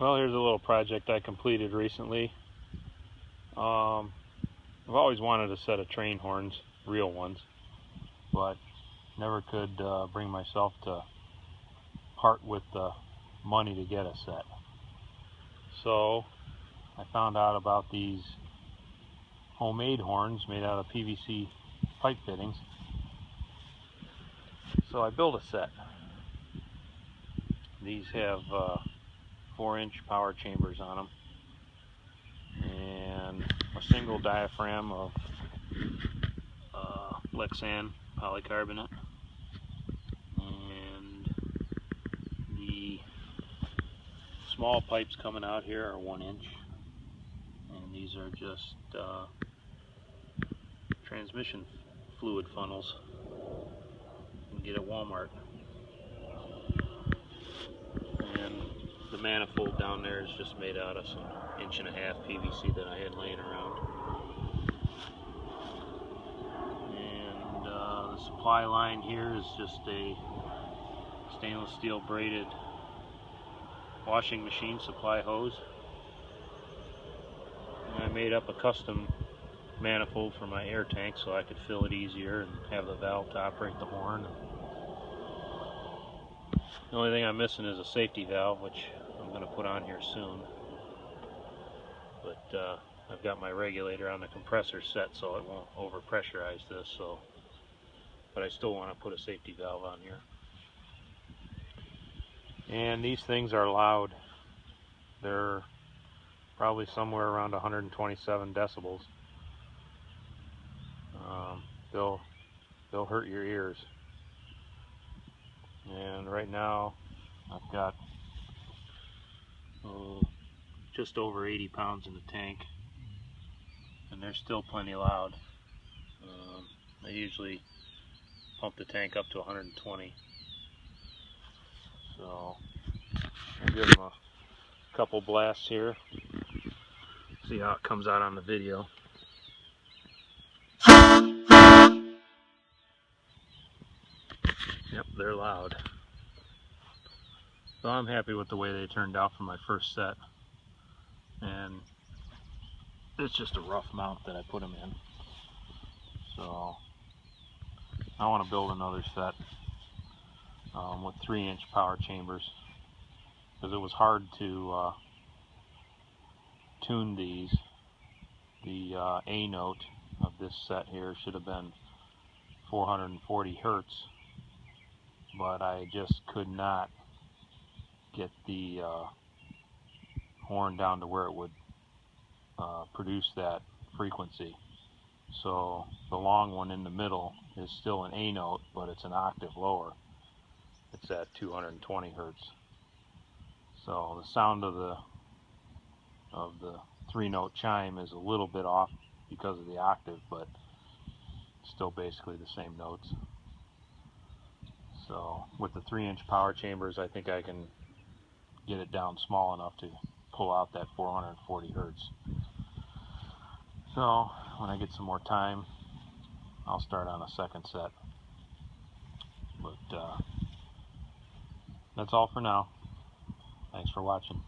Well, here's a little project I completed recently. I've always wanted a set of train horns, real ones, but never could bring myself to part with the money to get a set. So I found out about these homemade horns made out of PVC pipe fittings. So I built a set. These have 4-inch power chambers on them and a single diaphragm of Lexan polycarbonate, and the small pipes coming out here are 1 inch, and these are just transmission fluid funnels you can get at Walmart. And the manifold down there is just made out of some 1.5 inch PVC that I had laying around. And the supply line here is just a stainless steel braided washing machine supply hose. And I made up a custom manifold for my air tank so I could fill it easier and have the valve to operate the horn. The only thing I'm missing is a safety valve, which I'm going to put on here soon. But I've got my regulator on the compressor set so it won't overpressurize this. But I still want to put a safety valve on here. And these things are loud. They're probably somewhere around 127 decibels. They'll hurt your ears. And right now I've got just over 80 pounds in the tank, and they're still plenty loud. I usually pump the tank up to 120. So I'll give them a couple blasts here, see how it comes out on the video. Yep, they're loud. So I'm happy with the way they turned out for my first set. And it's just a rough mount that I put them in. So I want to build another set with 3-inch power chambers, because it was hard to tune these. The A note of this set here should have been 440 hertz, but I just could not get the horn down to where it would produce that frequency. So the long one in the middle is still an A note, but it's an octave lower. It's at 220 hertz. So the sound of the 3-note chime is a little bit off because of the octave, but still basically the same notes. So with the 3-inch power chambers, I think I can get it down small enough to pull out that 440 hertz. So when I get some more time, I'll start on a second set. But that's all for now. Thanks for watching.